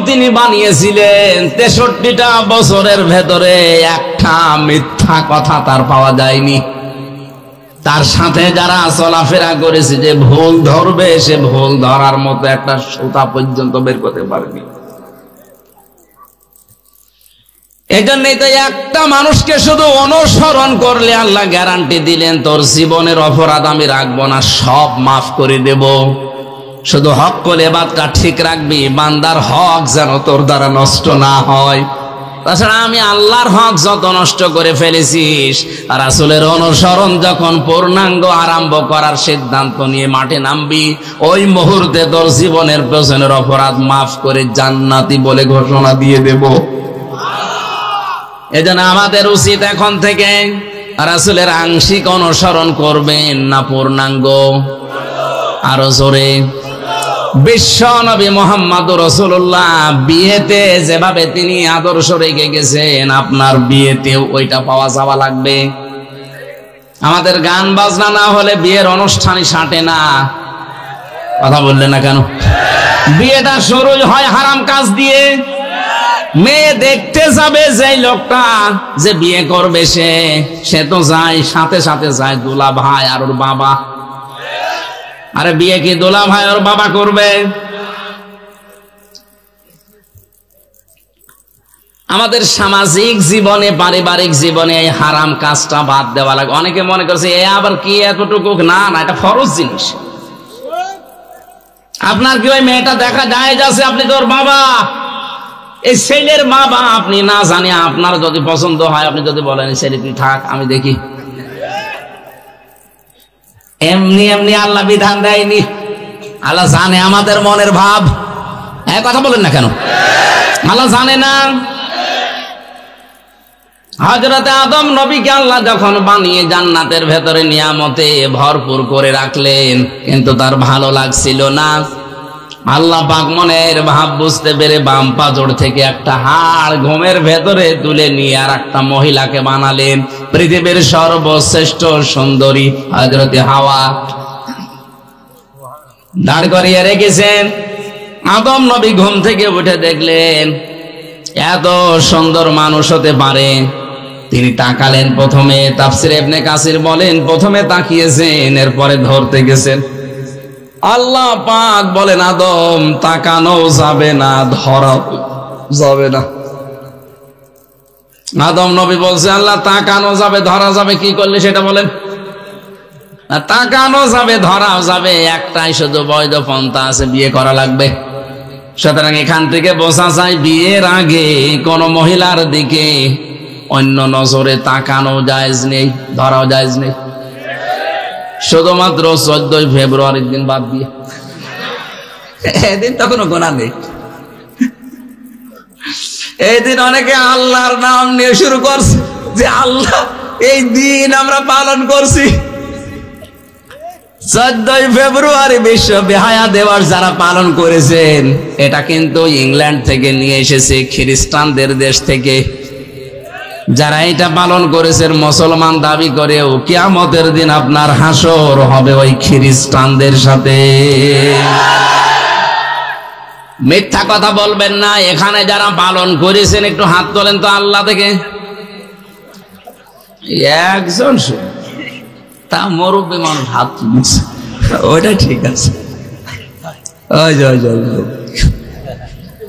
তিনি বানিয়েছিলেন, 63টা বছরের ভেতরে একটা মিথ্যা কথা তার পাওয়া যায়নি। তার সাথে যারা চলাফেরা করেছে, যে ভুল ধরবে, সে ভুল ধরার মতো একটা সুতা পর্যন্ত বের করতে পারেনি। এই জন্যই তো একটা মানুষকে শুধু অনুসরণ করলে আল্লাহ গ্যারান্টি দিলেন, তোর জীবনের অপরাধ আমি রাখবো না, সব মাফ করে দেব। শুধু হক করে বাদটা ঠিক রাখবি, বান্দার হক যেন তোর দ্বারা নষ্ট না হয়। তাছাড়া আমি আল্লাহর হক যত নষ্ট করে ফেলেছিস, রাসূলের অনুসরণ যখন পূর্ণাঙ্গ আরম্ভ করার সিদ্ধান্ত নিয়ে মাঠে নামবি, ওই মুহূর্তে তোর জীবনের পেছনের অপরাধ মাফ করে জান্নাতি বলে ঘোষণা দিয়ে দেব। এজন্য আমাদের উচিত এখন থেকে রাসূলের আংশিক অনুসরণ করবেন না পূর্ণাঙ্গ? আরো জোরে। বিশ্ব নবী মুহাম্মদুর রাসূলুল্লাহ বিয়েতে যেভাবে তিনি আদর্শ রেখে গেছেন, আপনার বিয়েতেও ওইটা পাওয়া যাওয়া লাগবে। আমাদের গান বাজনা না হলে বিয়ের অনুষ্ঠানই সাঁটে না। কথা বললেন না কেন? বিয়েটা শুরু হয় হারাম কাজ দিয়ে। মেয়ে দেখতে যাবে যে লোকটা যে বিয়ে করবে, সে তো যায়, সাথে সাথে যায় দুলা ভাই আর ওর বাবা। আরে বিয়ে কি দুলা ভাই ওর বাবা করবে? আমাদের সামাজিক জীবনে, পারিবারিক জীবনে এই হারাম কাজটা বাদ দেওয়া লাগে। অনেকে মনে করছে এ আবার কি এতটুকু, না না, এটা ফরজ জিনিস। আপনার কি ওই মেয়েটা দেখা যায় যাচ্ছে, আপনি তোর বাবা, এই ছেলের বাবা, আপনি না জানি, আপনার যদি পছন্দ হয় আপনি যদি বলেন ছেলে তুই থাক আমি দেখি, এমনি এমনি আল্লাহ বিধান দেয়নি। আল্লাহ জানে আমাদের মনের ভাব। হ্যাঁ, কথা বলেন না কেন? আল্লাহ জানে না? হযরত আদম নবীকে আল্লাহ যখন বানিয়ে জান্নাতের ভেতরে নিয়ামতে ভরপুর করে রাখলেন, কিন্তু তার ভালো লাগছিল না। আল্লাহ পাক মনের ভাব বুঝতে পেরে বাম পাজর থেকে একটা হাড় ঘুমের ভেতরে তুলে নিয়ে আর একটা মহিলাকে বানালেন, পৃথিবীর সর্বশ্রেষ্ঠ সুন্দরী হযরত হাওয়া দাঁড় করিয়ে রেখেছেন। আদম নবী ঘুম থেকে উঠে দেখলেন এত সুন্দর মানুষ হতে পারে। তিনি তাকালেন, প্রথমে তাফসীর ইবনে কাসির বলেন প্রথমে তাকিয়েছেন, এরপরে ধরতে গেছেন। আল্লাহ পাক বলেন আদম তাকানো যাবে না, ধরা যাবে না। আদম নবী বলছে আল্লাহ তাকানো যাবে, ধরা যাবে, কি করলে সেটা বলেন? তাকানো যাবে, ধরাও যাবে, একটাই শুধু বৈধ পন্থা আছে, বিয়ে করা লাগবে। সুতরাং এখান থেকে বোঝা যায় বিয়ের আগে কোন মহিলার দিকে অন্য নজরে তাকানো জায়েজ নেই, ধরাও জায়েজ নেই, শুধুমাত্র 14 ফেব্রুয়ারির দিন বাদ দিয়ে। এদিন তো কোনো গোনা নেই। এই দিন অনেকে আল্লাহর নাম নিয়ে শুরু করছে যে আল্লাহ এই দিন আমরা পালন করছি। 14 ফেব্রুয়ারি বিশ্ব বেহায়া দিবস যারা পালন করেছেন, এটা কিন্তু ইংল্যান্ড থেকে নিয়ে এসেছে, খ্রিস্টানদের দেশ থেকে। যারা এটা পালন করেছেন মুসলমান দাবি করেও, কিয়ামতের দিন আপনার হাসর হবে ওই খ্রিস্টানদের সাথে। মিথ্যা কথা বলবেন না। এখানে যারা পালন করেছেন একটু হাত তোলেন তো আল্লাহ থেকে। একজন তা মুরব্বী মানুষ হাত তুলছে, ওইটা ঠিক আছে। ওই জয় জয় জয়,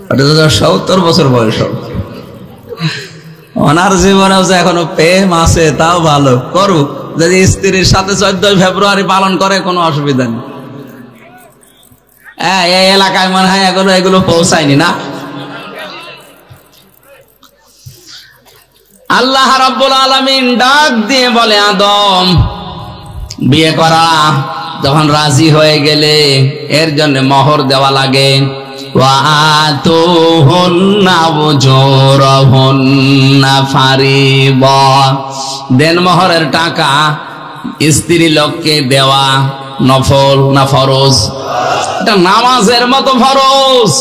ওটা তো 70 বছর বয়স হবে। ওনার জীবনে এখনো প্রেম আছে, তাও ভালো করুক। যদি স্ত্রীর সাথে 14 ফেব্রুয়ারি পালন করে কোনো অসুবিধা নেই। এই এলাকায় মনে হয় এগুলো পৌঁছায়নি না। আল্লাহ রাব্বুল আলামিন ডাক দিয়ে বলে আদম বিয়ে করা যখন রাজি হয়ে গেলে এর জন্য মোহর দেওয়া লাগে। দেন মোহরের টাকা স্ত্রী লোককে দেওয়া নফল না ফরজ? এটা নামাজের মতো ফরজ।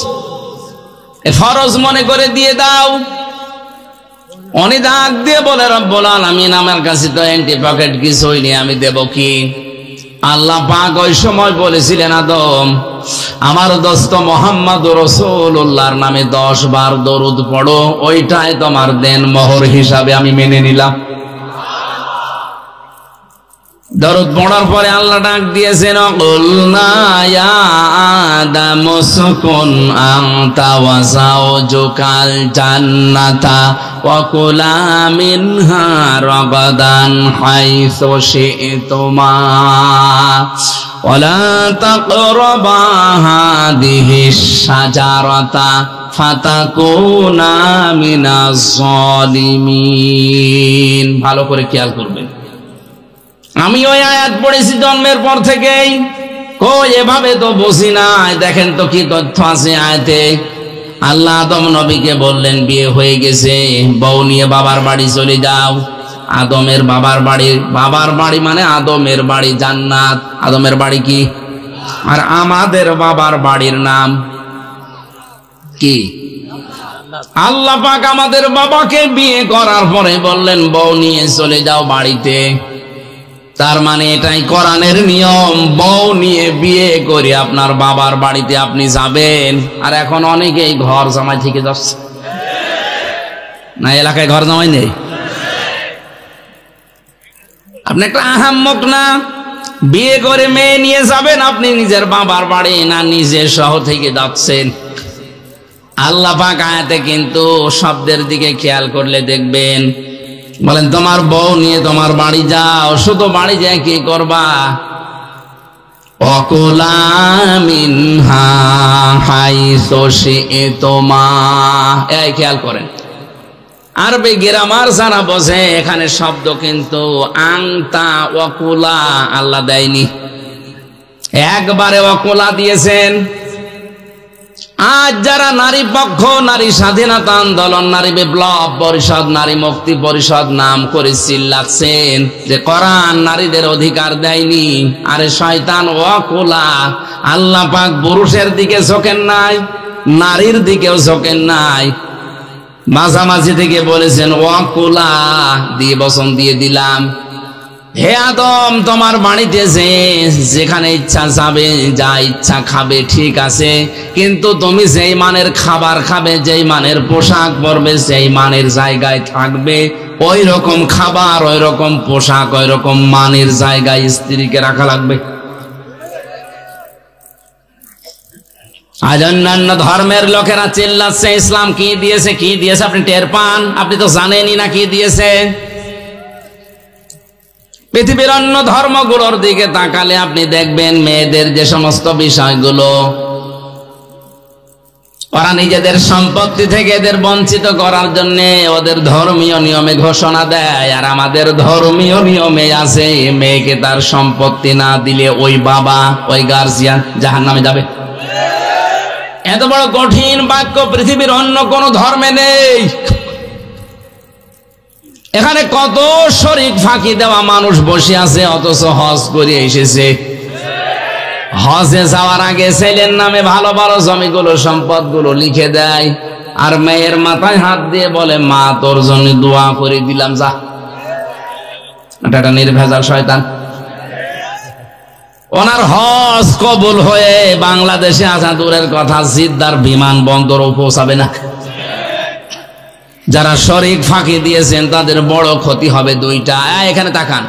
ফরজ মনে করে দিয়ে দাও। উনি ডাক দিয়ে বলে রব্বুল আলামিন আমার কাছে তো এন্টি পকেট কিছুই নেই, আমি দেব কি? আল্লাহ পাক ওই সময় বলেছিলেন, আদম আমার দোস্ত মুহাম্মদ রাসূলুল্লাহর নামে 10 বার দরুদ পড়ো, ওইটাই তোমার দেন মোহর হিসাবে আমি মেনে নিলাম। দরুদ পড়ার পরে আল্লাহ ডাক দিয়েছেন, কুলনা ইয়া আদম উসকুন আনতা ওয়া যাওজুকাল জান্নাতা ওয়া কুলা মিনহা রাগাদান হাইসু শি'তুমা ওয়া লা তাকরাবা হাদিহিশ শাজারাতা ফাতাকুনা মিনাজ জালিমিন। ভালো করে খেয়াল করবেন, আমি ওই আয়াত পড়েছি জন্মের পর থেকেই, কই এভাবে তো বুঝি নাই। দেখেন তো কি তথ্য আছে আয়াতে। আল্লাহ আদম নবীকে বললেন, বিয়ে হয়ে গেছে, বউ নিয়ে বাবার বাড়ি চলে যাও। আদমের বাবার বাড়ি মানে আদমের বাড়ি জান্নাত। আদমের বাড়ি কি? আর আমাদের বাবার বাড়ির নাম কি? আল্লাহ পাক আমাদের বাবাকে বিয়ে করার পরে বললেন, বউ নিয়ে চলে যাও বাড়িতে। তার মানে এটাই কোরআনের নিয়ম, বউ নিয়ে বিয়ে করে আপনার বাবার বাড়িতে আপনি যাবেন। আর এখন অনেকেই ঘর জামাই থেকে যাচ্ছে না, এলাকায় ঘর জামাই নেই। আপনি একটা আহাম্মক না, বিয়ে করে মেয়ে নিয়ে যাবেন আপনি নিজের বাবার বাড়ি, না নিজের শহর থেকে যাচ্ছেন। আল্লাহ পাক আয়াতে কিন্তু শব্দের দিকে খেয়াল করলে দেখবেন, বলেন তোমার বউ নিয়ে তোমার বাড়ি যাও। শুধু বাড়ি যায় কি করবা? ওয়াকুলা মিনহা হাইসু শি'তুমা। এই খেয়াল করেন, আরবি গ্রামার যারা বোঝে, এখানে শব্দ কিন্তু আংতা ওয়াকুলা আল্লাহ দেয়নি, একবারে ওয়াকুলা দিয়েছেন। আজ যারা নারী পক্ষ, নারী স্বাধীনতা আন্দোলন, নারী বিপ্লব পরিষদ, নারী মুক্তি পরিষদ নাম করে চিল্লাচ্ছেন যে কোরআন নারীদের অধিকার দেয়নি, আরে শয়তান ওয়াকুলা। আল্লাহ পাক পুরুষের দিকে ঝোঁকেন নাই, নারীর দিকেও ঝোঁকেন নাই, মাঝামাঝি থেকে বলেছেন ওয়াকুলা, দিয়ে বচন দিয়ে দিলাম। হে আদম, তোমার বাড়িতে যেখানে ইচ্ছা যাবে, যা ইচ্ছা খাবে, ঠিক আছে, কিন্তু তুমি যেই মানের খাবার খাবে, যেই মানের পোশাক পরবে, সেই মানের জায়গায় থাকবে। ওই রকম খাবার, ওই রকম পোশাক, ওই রকম মানের জায়গায় স্ত্রীকে রাখা লাগবে। আজ অন্যান্য ধর্মের লোকেরা চিল্লাচ্ছে ইসলাম কি দিয়েছে, কি দিয়েছে আপনি টের পান? আপনি তো জানেনই না কি দিয়েছে। পৃথিবীর অন্য ধর্মগুলোর দিকে তাকালে আপনি দেখবেন মেয়েদের যে সমস্ত বিষয়গুলো, ওরা নিজেদের সম্পত্তি থেকে এদের বঞ্চিত করার জন্য ওদের ধর্মীয় নিয়মে ঘোষণা দেয়। আর আমাদের ধর্মীয় নিয়মে আছে, মেয়েকে তার সম্পত্তি না দিলে ওই বাবা, ওই গার্জিয়ান জাহান্নামে যাবে। এত বড় কঠিন বাক্য পৃথিবীর অন্য কোন ধর্মে নেই। এখানে কত শরীক ফাঁকি দেওয়া মানুষ বসে আছে, অথচ হজ করে এসেছে। হজে যাওয়ার আগে ছেলের নামে ভালো ভালো জমিগুলো, সম্পদগুলো লিখে দেয়, আর মেয়ের মাথায় হাত দিয়ে বলে, মা তোর জন্য দোয়া করে দিলাম, যা। এটা নির্ভেজাল শয়তান। ওনার হজ কবুল হয়ে বাংলাদেশে আসা দূরের কথা, জিদ্দার বিমানবন্দরও পৌঁছাবে না। যারা শরীক ফাঁকি দিয়েছেন তাদের বড় ক্ষতি হবে দুইটা। এখানে তাকান,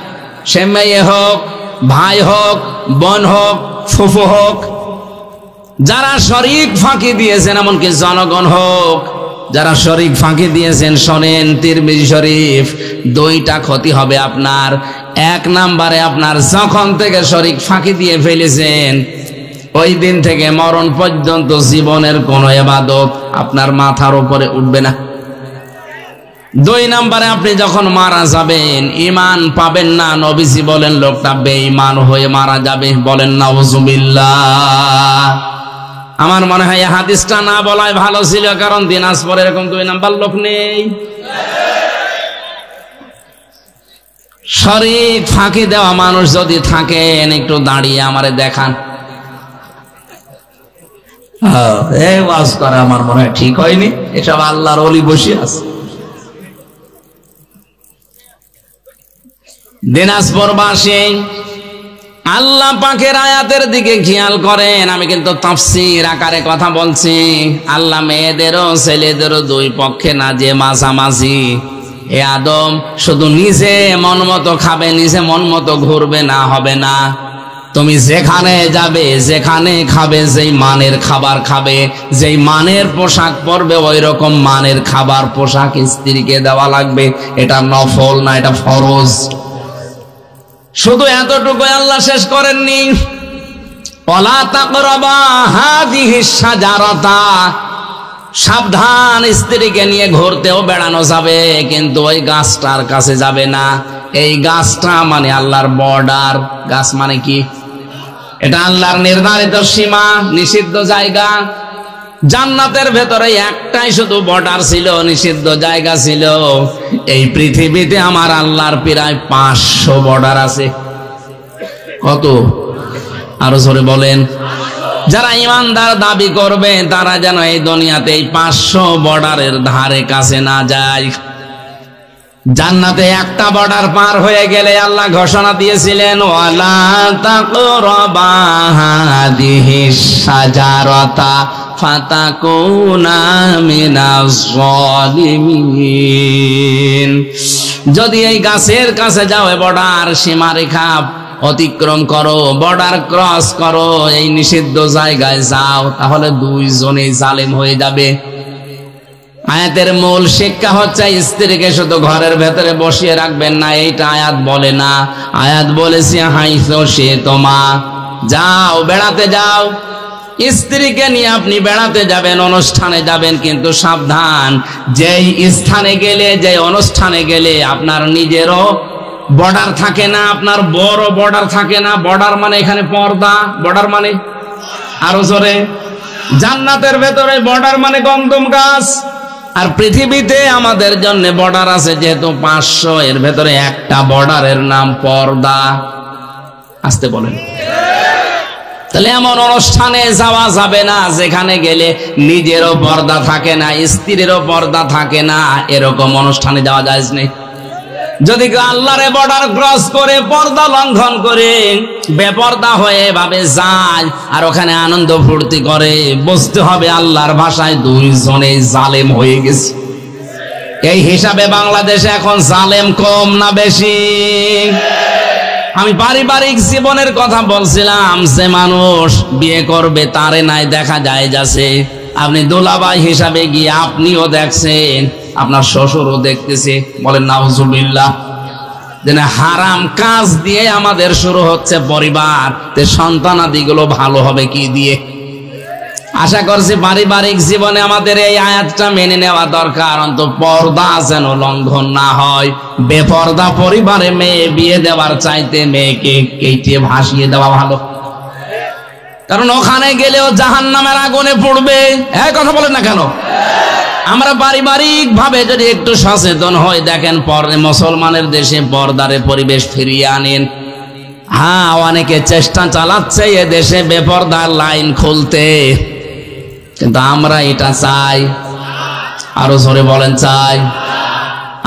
সে মেয়ে হোক, ভাই হোক, বোন হোক, ফুফু হোক, যারা শরীক ফাঁকি দিয়েছেন, এমনকি জনগণ হোক, যারা শরীক ফাঁকি দিয়েছেন, শোনেন তিরমিজি শরীফ, দুইটা ক্ষতি হবে আপনার। এক নাম্বারে, আপনার যখন থেকে শরীক ফাঁকি দিয়ে ফেলেছেন, ওই দিন থেকে মরণ পর্যন্ত জীবনের কোন ইবাদত আপনার মাথার উপরে উঠবে না। দুই নাম্বারে, আপনি যখন মারা যাবেন ঈমান পাবেন না। নবীজি বলেন লোকটা বেঈমান হয়ে মারা যাবে। বলেন নাউজুবিল্লাহ। আমার মনে হয় এই হাদিসটা না বলাই ভালো ছিল, কারণ দিনাজপুরে এরকম 2 নাম্বার লোক নেই। শরীক ফাঁকি দেওয়া মানুষ যদি থাকেন, একটু দাঁড়িয়ে আমারে দেখান। এই ওয়াজ করা আমার মনে হয় ঠিক হয়নি, এসব আল্লাহর ওলি বসে আছে। দিনাজপুরবাসী আল্লাহ পাকের আয়াতের দিকে খেয়াল করেন। আমি কিন্তু তাফসীর আকারে কথা বলছি। আল্লাহ মেয়েদেরও ছেলেদেরও দুই পক্ষে না, যে মাঝামাঝি। হে আদম, শুধু নিজে মন মতো খাবে, নিজে মন মতো ঘুরবে না, হবে না। তুমি যেখানে যাবে, যেখানে খাবে, যেই মানের খাবার খাবে, যেই মানের পোশাক পরবে, ওই রকম মানের খাবার পোশাক স্ত্রীকে দেওয়া লাগবে। এটা নফল না, এটা ফরজ। শুধু এতটুকু আল্লাহ শেষ করেননি, ওয়ালা তাকরাবা হাযিহিস শাজারাতা, সাবধান, স্ত্রীকে নিয়ে ঘুরতেও বেড়ানো যাবে, কিন্তু ওই গাছটার কাছে যাবে না। এই গাছটা মানে আল্লাহর বর্ডার। গাছ মানে কি? এটা আল্লাহর নির্ধারিত সীমা, নিষিদ্ধ জায়গা। জান্নাতের ভেতরে একটাই শুধু বর্ডার ছিল, নিষিদ্ধ জায়গা ছিল। এই পৃথিবীতে আমার আল্লাহর প্রায় 500 বর্ডার আছে। কত? আরো জোরে বলেন। যারা ইমানদার দাবি করবে তারা যেন এই দুনিয়াতে এই 500 বর্ডারের ধারে কাছে না যায়। জান্নাতে একটা বর্ডার পার হয়ে গেলে আল্লাহ ঘোষণা দিয়েছিলেন, ওয়ালা তাকরাবা হাযিহিস শাজারাতা ফাতাকুনা মিনাজ জালিমিন। যদি এই গাছের কাছে যাও, বর্ডার সীমারেখা অতিক্রম করো, বর্ডার ক্রস করো, এই নিষিদ্ধ জায়গায় যাও, তাহলে দুইজনেই জালেম হয়ে যাবে। আয়াতের মূল শিক্ষা হচ্ছে স্ত্রীকে শুধু ঘরের ভেতরে বসিয়ে রাখবেন না, এইটা আয়াত বলে না। আয়াত বলেছে হাইসো সে তোমা, যাও, বেড়াতে যাও। স্ত্রীকে নিয়ে আপনি বেড়াতে যাবেন, অনুষ্ঠানে যাবেন, কিন্তু সাবধান, যেই স্থানে গেলে, যে অনুষ্ঠানে গেলে আপনার নিজেরও বর্ডার থাকে না, আপনার বড় বর্ডার থাকে না। বর্ডার মানে এখানে পর্দা, বর্ডার মানে আরো জোরে, জান্নাতের ভেতরে বর্ডার মানে গন্ধম গাছ। আর পৃথিবীতে আমাদের জন্য বর্ডার আছে যেহেতু 500, এর ভেতরে একটা বর্ডারের নাম পর্দা। আসতে বলেন। তাহলে এমন অনুষ্ঠানে যাওয়া যাবে না যেখানে গেলে নিজেরও পর্দা থাকে না, স্ত্রীরও পর্দা থাকে না। এরকম অনুষ্ঠানে যাওয়া যায় না। যদি আল্লাহর বর্ডার ক্রস করে, পর্দা লঙ্ঘন করে, বেপর্দা হয়ে ভাবে যায় আর ওখানে আনন্দ ফুর্তি করে, বুঝতে হবে আল্লাহর ভাষায় দুইজনেই জালেম হয়ে গেছে। এই হিসাবে বাংলাদেশে এখন জালেম কম না বেশি? আমি পারিবারিক জীবনের কথা বলছিলাম, যে মানুষ বিয়ে করবে তারে নাই দেখা যায় যাচ্ছে। আপনি দুলাভাই হিসাবে গিয়ে আপনিও দেখছেন, আপনার শ্বশুরও দেখতেছে। বলেন নাউজুবিল্লাহ। যেন হারাম কাজ দিয়ে আমাদের শুরু হচ্ছে পরিবার, তে সন্তানাদিগুলো ভালো হবে কি দিয়ে? আশা করছি পারিবারিক জীবনে আমাদের এই আয়াতটা মেনে নেওয়া দরকার, অন্তত পর্দা যেন লঙ্ঘন না হয়। বেপর্দা পরিবারে মেয়ে বিয়ে দেওয়ার চাইতে মেয়েকে কেটে ভাসিয়ে দেওয়া ভালো, কারণ ওখানে গেলেও জাহান্নামের আগুনে পড়বে। এই কথা বলেন না কেন? আমরা পারিবারিক ভাবে যদি একটু সচেতন হই, দেখেন মুসলমানের দেশে পর্দারে পরিবেশ ফিরিয়ে আনেন। হ্যাঁ, অনেকে চেষ্টা চালাচ্ছে এ দেশে বেপর্দার লাইন খুলতে, কিন্তু আমরা এটা চাই। আরো জোরে বলেন চাই।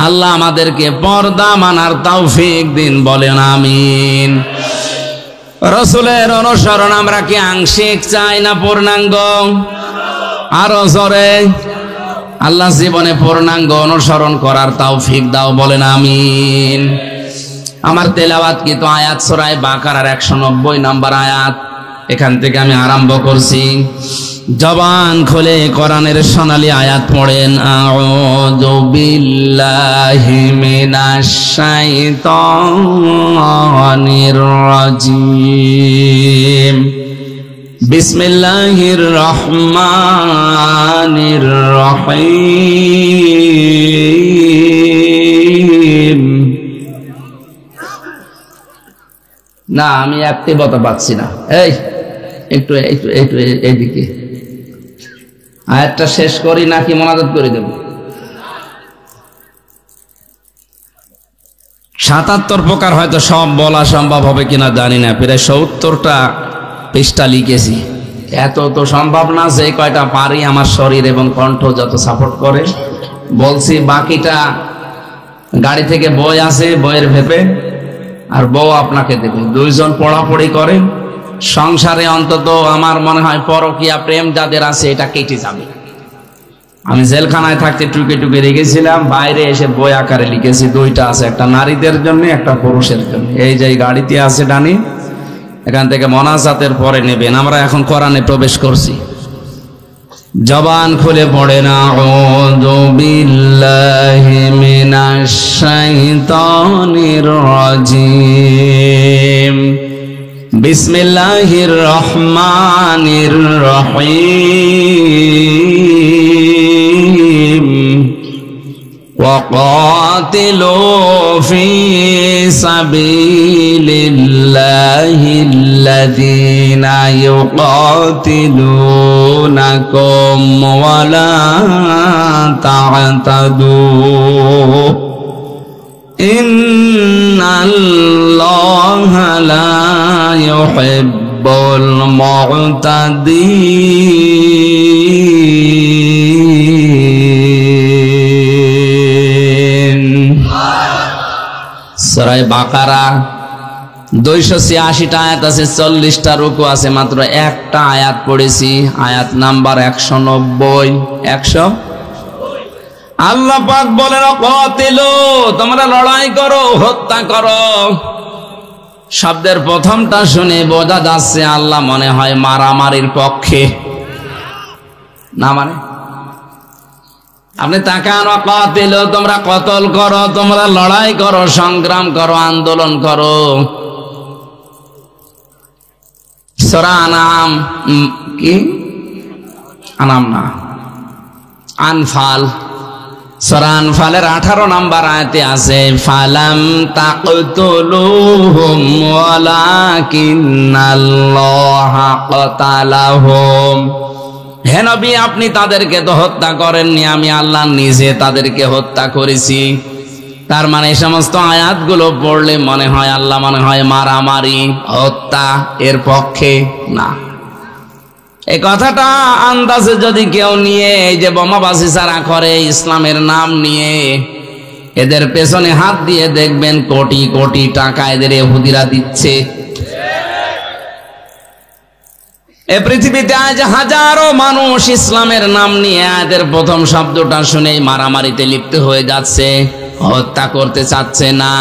আল্লাহ আমাদেরকে পর্দা মানার তৌফিক দিন, বলেন আমিন। রাসূলের অনুসরণ আমরা কি আংশিক চাই না পূর্ণাঙ্গ? আরো জোরে। আল্লাহ জীবনে পূর্ণাঙ্গ অনুসরণ করার তৌফিক দাও, বলেন আমিন। আমার তেলাওয়াত কিন্তু আয়াত সূরা বাকারার 190 নম্বর আয়াত, এখান থেকে আমি আরম্ভ করছি। জবান খুলে কোরআনের সোনালী আয়াত পড়েন। আউযু বিল্লাহি মিনাশ শাইতানির রাজিম। বিসমিল্লাহির রহমানির রহিম। না, আমি অ্যাক্টিভতা পাচ্ছি না। এই একটু একটু একটু এইদিকে আয়াতটা শেষ করি নাকি মোনাজাত করে দেব? 77 প্রকার হয়তো সব বলা সম্ভব হবে কিনা জানি না, প্রায় 70টা পৃষ্ঠা লিখেছি। এত তো সম্ভব না, যে কয়টা পারি আমার শরীর এবং কণ্ঠ যত সাপোর্ট করে বলছি। বাকিটা গাড়ি থেকে বই আছে, বইয়ের ভেপে আর বউ আপনাকে দেবে, দুইজন পড়াপড়ি করেন, সংসারে অন্তত আমার মনে হয় পরকীয়া প্রেম যাদের আছে এটা কেটে যাবে। আমি জেলখানায় থাকতে টুকে টুকে রেখেছিলাম, বাইরে এসে বই আকারে লিখেছি, দুইটা আছে, একটা নারীদের জন্য একটা পুরুষের জন্য। এই যে গাড়িতে আছে ডানি, এখান থেকে মোনাজাতের পরে নেবেন। আমরা এখন কোরআনে প্রবেশ করছি, জবান খুলে পড়েন আউযু বিল্লাহি মিনাশ শাইতানির রাজিম, বিসমিল্লাহির রহমানির রহিম, وقاتلوا في سبيل الله الذين يقاتلونكم ولا تعتدوا إن الله لا يحب المعتدين। সূরা বাকারা 286টা আয়াত আছে, 40টা রুকু আছে, মাত্র একটা আয়াত পড়েছি, আয়াত নাম্বার 190। 100 আল্লাহ পাক বলেন কাতিলু, তোমরা লড়াই করো, হত্যা করো। শব্দের প্রথমটা শুনে বোঝা যাচ্ছে আল্লাহ মনে হয় মারামারির পক্ষে না, মানে আপনি তাকান, কাতিলু তোমরা কতল করো, তোমরা লড়াই করো, সংগ্রাম করো, আন্দোলন করো। সূরা আনাম, কি আনাম না, আনফাল, সূরা আনফালের 18 নম্বর আয়াতে আছে, ফালাম তাকতুলুহুম ওয়ালাকিন্নাল্লাহা কাতালাহুম। হে নবী, আপনি তাদেরকে তো হত্যা করেননি, আমি আল্লাহ নিজে তাদেরকে হত্যা করেছি। তার মানে এই সমস্ত আয়াতগুলো পড়লে মনে হয় আল্লাহ মনে হয় মারামারি, হত্যা এর পক্ষে না। এই কথাটা আন্দাজে যদি কেউ নিয়ে এই যে বোমাবাজি যারা করে ইসলামের নাম নিয়ে, এদের পেছনে হাত দিয়ে দেখবেন কোটি কোটি টাকা এদের ইহুদিরা দিচ্ছে। এই পৃথিবীতে আজ হাজারো মানুষ ইসলামের নাম নিয়ে এদের প্রথম শব্দটা শুনেই মারামারিতে লিপ্ত হয়ে যাচ্ছে, হত্যা করতে চাচ্ছে না।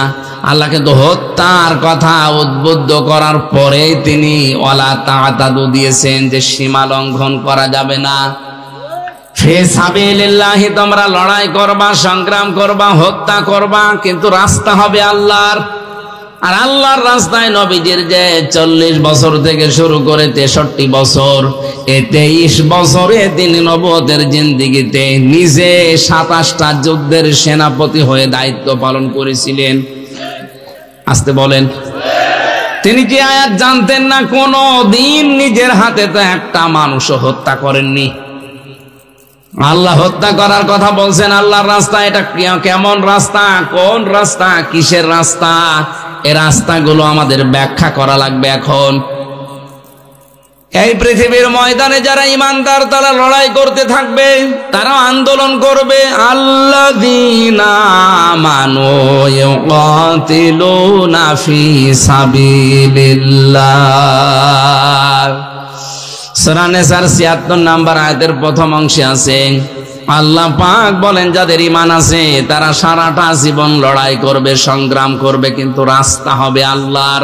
আল্লাহ কিন্তু হত্যার কথা উদ্বুদ্ধ করার পরেই তিনি ওয়ালা তা'তাদু দিয়েছেন, যে সীমা লঙ্ঘন করা যাবে না। ফি সাবিলিল্লাহি, তোমরা লড়াই করবা, সংগ্রাম করবা, হত্যা করবা, কিন্তু রাস্তা হবে আল্লাহর। আর আল্লাহর রাস্তায় নবীজির যে 40 বছর থেকে শুরু করে 63 বছর, এই 23 বছরে তিনি নবুয়তের জিন্দেগিতে নিজে 27টা যুদ্ধের সেনাপতি হয়ে দায়িত্ব পালন করেছিলেন। আসতে বলেন, তিনি কি আয়াত জানতেন না? কোন দিন নিজের হাতে তো একটা মানুষও হত্যা করেননি। আল্লাহ হত্যা করার কথা বলছেন আল্লাহর রাস্তা। এটা কেমন রাস্তা, কোন রাস্তা, কিসের রাস্তা? এই রাস্তাগুলো আমাদের ব্যাখ্যা করা লাগবে এখন। এই পৃথিবীর ময়দানে যারা ইমানদার তারা লড়াই করতে থাকবে, তারা আন্দোলন করবে। আল্লাযীনা আমানু ইউকাতিলুনা ফি সাবিলিল্লাহ। সূরা নিসার 76 নম্বর আয়াতের প্রথম অংশে আছে, আল্লাহ পাক বলেন যাদের ঈমান আছে তারা সারাটা জীবন লড়াই করবে, সংগ্রাম করবে, কিন্তু রাস্তা হবে আল্লাহর।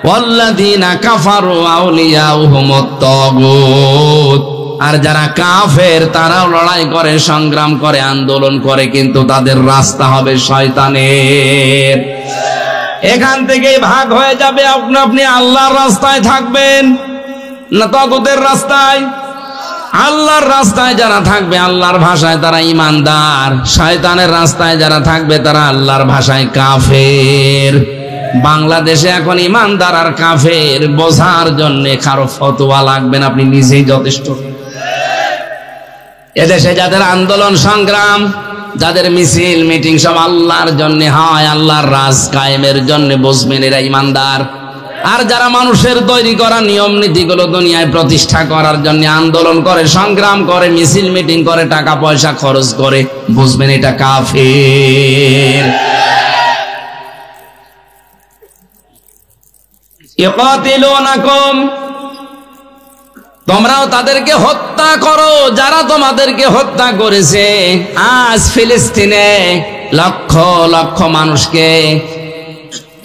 ওয়াল্লাযীনা কাফারু আউলিয়াউহুমুত তাগুত। আর যারা কাফের তারাও লড়াই করে, সংগ্রাম করে, আন্দোলন করে, কিন্তু তাদের রাস্তা হবে শয়তানের। এখান থেকেই ভাগ হয়ে যাবে, আপনি আল্লাহর রাস্তায় থাকবেন না তাগুতের রাস্তায়। আল্লাহর রাস্তায় যারা থাকবে আল্লাহর ভাষায় তারা ঈমানদার, শয়তানের রাস্তায় যারা থাকবে তারা আল্লাহর ভাষায় কাফের। বাংলাদেশে এখন ঈমানদার আর কাফের বোঝার জন্য কারো ফতোয়া লাগবে না, আপনি নিজেই যথেষ্ট। এদেশে যাদের আন্দোলন সংগ্রাম, যাদের মিছিল মিটিং সব আল্লাহর জন্য হয়, আল্লাহর রাজ কায়েমের জন্য, বুঝবেন এরা ঈমানদার। আর যারা মানুষের তৈরি করা নিয়ম নীতিগুলো দুনিয়ায় প্রতিষ্ঠা করার জন্য আন্দোলন করে, সংগ্রাম করে, মিছিল মিটিং করে, টাকা পয়সা খরচ করে, বুঝবেন এটা কাফের। ইকাতিলুনাকুম, তোমরাও তাদেরকে হত্যা করো যারা তোমাদেরকে হত্যা করেছে। আজ ফিলিস্তিনে লক্ষ লক্ষ মানুষকে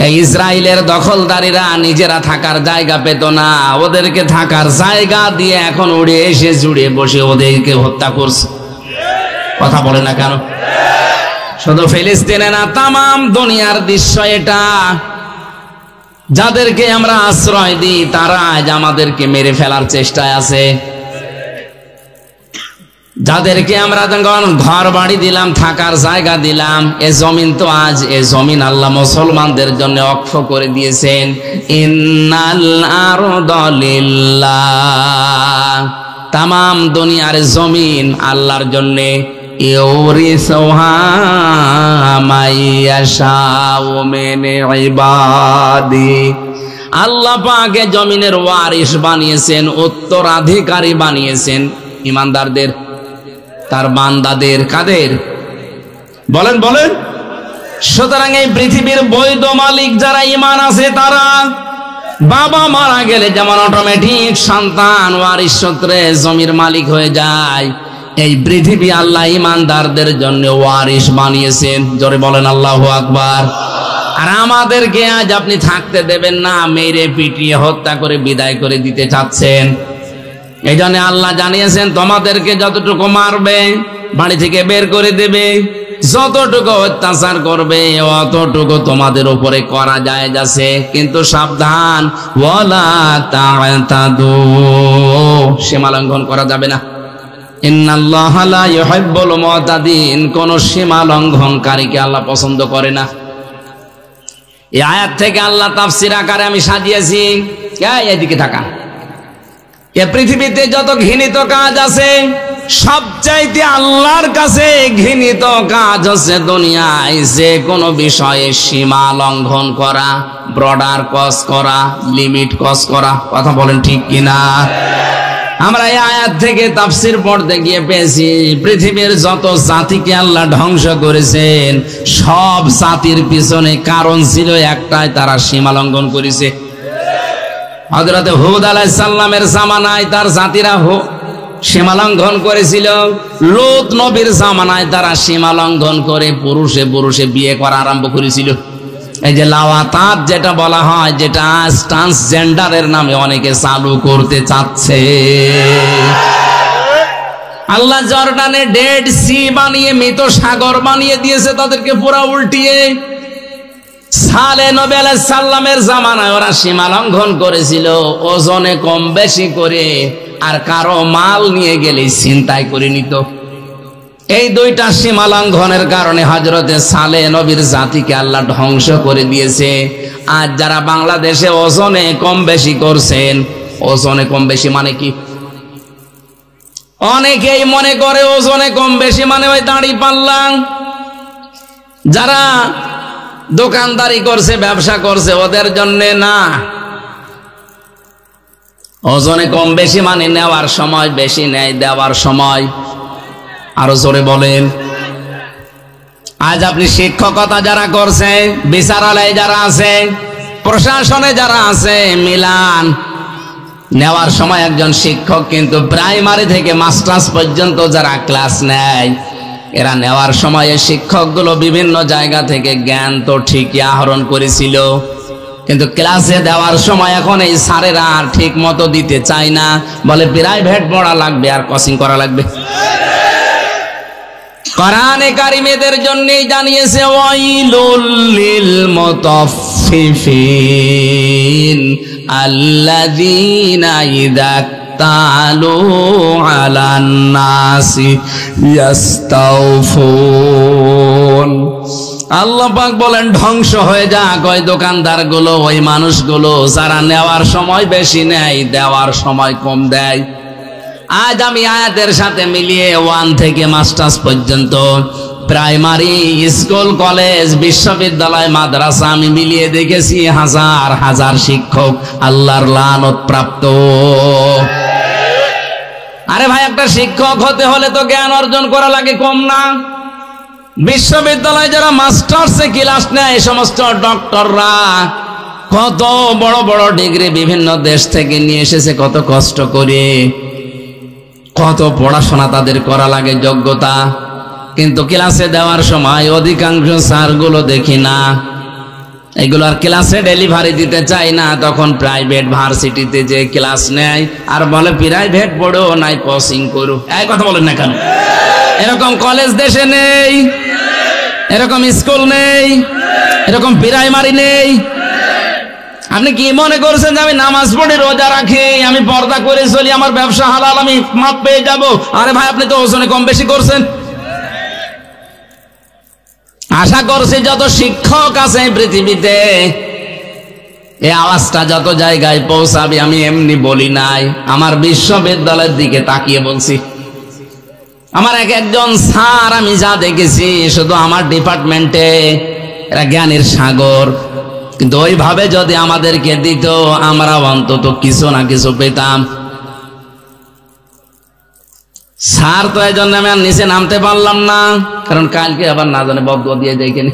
এই ইসরায়েলের দখলদারীরা নিজেরা থাকার জায়গা পেত না, ওদেরকে থাকার জায়গা দিয়ে এখন উড়ে এসে জুড়ে বসে ওদেরকে হত্যা করছে। কথা বলে না কেন? শুধু ফিলিস্তিনে না, তামাম দুনিয়ার দৃশ্য এটা। যাদেরকে আমরা আশ্রয় দিই তারা আজ আমাদেরকে মেরে ফেলার চেষ্টায় আছে। যাদেরকে আমরা ঘর বাড়ি দিলাম, থাকার জায়গা দিলাম, এ জমিন তো আজ এ জমিন আল্লাহ মুসলমানদের জন্য অক্ষ করে দিয়েছেন। ইন্নাল আরদা লিল্লাহ, তামাম দুনিয়ার জমিন আল্লাহর জন্য। ইউরিসুহা মাইয়াশাউ মিন ইবাদি, আল্লাহ পাক জমিনের ওয়ারিস বানিয়েছেন, উত্তরাধিকারী বানিয়েছেন ইমানদারদের, তার বান্দাদের। কাদের? বলেন বলেন। সুতরাং এই পৃথিবীর বৈধ মালিক যারা ঈমান আছে তারা, বাবা মারা গেলে যেমন অটোমেটিক সন্তান ওয়ারিস সূত্রে জমির মালিক হয়ে যায়, এই পৃথিবী আল্লাহ ঈমানদারদের জন্য ওয়ারিস বানিয়েছেন। জোরে বলেন আল্লাহু আকবার। আর আমাদেরকে আজ আপনি থাকতে দেবেন না, মেরে পিটিয়ে হত্যা করে বিদায় করে দিতে চাচ্ছেন। এই জন্য আল্লাহ জানিয়েছেন তোমাদেরকে যতটুকু মারবে, বাড়ি থেকে বের করে দেবে, যতটুকু অত্যাচার করবে অতটুকু তোমাদের উপরে করা জায়েজ আছে, কিন্তু সাবধান, ওয়ালা তা'তাদু, সীমা লঙ্ঘন করা যাবে না। ইন্নাল্লাহা লা ইউহিব্বুল মু'তাদিন, কোন সীমা লঙ্ঘনকারীকে আল্লাহ পছন্দ করে না। এই আয়াত থেকে আল্লাহ তাফসীর আকারে আমি সাজিয়েছি। এদিকে তাকান। এ পৃথিবীতে যত ঘৃণিত কাজ আছে, সবচাইতে আল্লাহর কাছে ঘৃণিত কাজ হচ্ছে দুনিয়ায় যে কোনো বিষয়ে সীমা লঙ্ঘন করা, বর্ডার ক্রস করা, লিমিট ক্রস করা। কথা বলেন ঠিক কিনা? আমরা এই আয়াত থেকে তাফসীর পড়তে গিয়ে পেয়েছি পৃথিবীর যত জাতিকে আল্লাহ ধ্বংস করেছেন, সব জাতির পিছনে কারণ ছিল একটাই, তারা সীমা লঙ্ঘন করেছে। হযরত হুদ আলাইহিস সালামের জামানায় তার জাতিরা সীমা লঙ্ঘন করেছিল। লূত নবীর জামানায় তারা সীমা লঙ্ঘন করে পুরুষে পুরুষে বিয়ে করা আরম্ভ করেছিল। এই যে লাওয়াতাত যেটা বলা হয়, যেটা আজ ট্রান্সজেন্ডারের নামে অনেকে চালু করতে চাচ্ছে। আল্লাহ জর্ডানে ডেড সি বানিয়ে, মৃত সাগর বানিয়ে দিয়েছে তাদেরকে পুরা উল্টিয়ে। সালে নবী আলাইহিস সালামের জামানায় ওরা সীমা লঙ্ঘন করেছিল, ওজনে কম বেশি করে, আর কারো মাল নিয়ে গেলে ছিনতাই করে নিত। এই দুইটা সীমা লঙ্ঘনের কারণে হযরতে সালেহ নবীর জাতিকে আল্লাহ ধ্বংস করে দিয়েছে। আজ যারা বাংলাদেশে ওজনে কম বেশি করছেন, ওজনে কম বেশি মানে কি? অনেকেই মনে করে ওজনে কম বেশি মানে ওই দাড়ি পাল্লা। যারা দোকানদারি করছে, ব্যবসা করছে, ওদের জন্য না। ওজনে কম বেশি মানে নেওয়ার সময় বেশি নেয়, দেওয়ার সময়। আরো জোরে বলেন। আজ আপনি শিক্ষকতা যারা করছে, বিচারালয়ে যারা আছে, প্রশাসনে যারা আছে, মিলান, নেওয়ার সময় একজন শিক্ষক কিন্তু প্রাইমারি থেকে মাস্টার্স পর্যন্ত যারা ক্লাস নেয়, এরা নেওয়ার সময় শিক্ষকগুলো বিভিন্ন জায়গা থেকে জ্ঞান তো ঠিকই আহরণ করেছিল, কিন্তু ক্লাসে দেওয়ার সময় এখন এই স্যারেরা আর ঠিক মতো দিতে চায় না, বলে প্রাইভেট পড়া লাগবে আর কোচিং করা লাগবে। কোরআনে কারিমেদের জন্যই জানিয়েছে ওয়াইলুল লিল মুতাফফিফিন আল্লাযীনা ইযা তালু আলান নাসি ইয়াস্তাউফুন। আল্লাহ পাক বলেন ধ্বংস হয়ে যাক ওই দোকানদার গুলো, ওই মানুষগুলো যারা নেওয়ার সময় বেশি নেয়, দেওয়ার সময় কম দেয়। আজ আমি আয়াতের সাথে মিলিয়ে 1 থেকে মাস্টার্স পর্যন্ত প্রাইমারি স্কুল, কলেজ, বিশ্ববিদ্যালয়, মাদ্রাসা আমি মিলিয়ে দেখেছি হাজার হাজার শিক্ষক আল্লাহর লানত প্রাপ্ত। আরে ভাই, একটা শিক্ষক হতে হলে তো জ্ঞান অর্জন করা লাগে, কম না? বিশ্ববিদ্যালয়ে যারা মাস্টার্সে ক্লাস নেয়, এই সমস্ত ডক্টররা, কত বড় বড় ডিগ্রি বিভিন্ন দেশ থেকে নিয়ে এসেছে, কত কষ্ট করে, কত পড়াশোনা তাদের করা লাগে, যোগ্যতা। কিন্তু ক্লাসে দেওয়ার সময় অধিকাংশ স্যারগুলো দেখি না, এগুলো আর ক্লাসে ডেলিভারি দিতে চায় না। তখন প্রাইভেট ভার্সিটিতে যে ক্লাস নেয় আর বলে প্রাইভেট পড়ো নাই কোচিং করো। এই কথা বলেন না কেন? এরকম কলেজ দেশে নেই, এরকম স্কুল নেই, এরকম প্রাইমারি নেই। আপনি কি মনে করছেন যে আমি নামাজ পড়ি, রোজা রাখি, আমি পর্দা করে চলি, আমার ব্যবসা হালাল, আমি মাপ পেয়ে যাব? আরে ভাই, আপনি তো ওজনে কম বেশি করছেন। আশা করছি যত শিক্ষক আছে পৃথিবীতে, এই আওয়াজটা যত জায়গায় পৌঁছাবে আমি এমনি বলি নাই, আমার বিশ্ববিদ্যালয়ের দিকে তাকিয়ে বলছি। আমার একজন স্যার আমি যা দেখেছি, শুধু আমার ডিপার্টমেন্টে এরা জ্ঞানের সাগর, কিন্তু ওইভাবে যদি আমাদেরকে দিত আমরা অন্তত কিছু না কিছু পেতাম। স্যার তো এই জন্য আমি আর নিচে নামতে পারলাম না, কারণ কালকে আবার না জানে বদুয়া দিয়ে দেখেনি।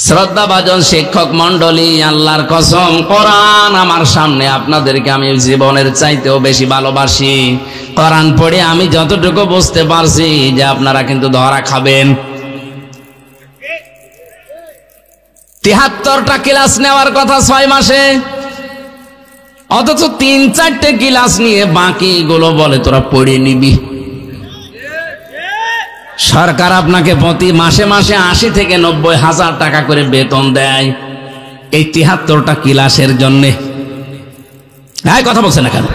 শ্রদ্ধাভাজন শিক্ষক মন্ডলী, আল্লাহর কসম, কোরআন আমার সামনে, আপনাদেরকে আমি জীবনের চাইতেও বেশি ভালোবাসি। কোরআন পড়ে আমি যতটুকু বুঝতে পারছি যে আপনারা কিন্তু ধরা খাবেন। 73টা ক্লাস নেওয়ার কথা 6 মাসে, অথচ 3-4টে ক্লাস নিয়ে বাকিগুলো বলে তোরা পড়ে নিবি। সরকার আপনাকে প্রতি মাসে মাসে 80 থেকে 90 হাজার টাকা করে বেতন দেয় এই 73টা ক্লাসের জন্য। হ্যাঁ, কথা বলছে না কেন?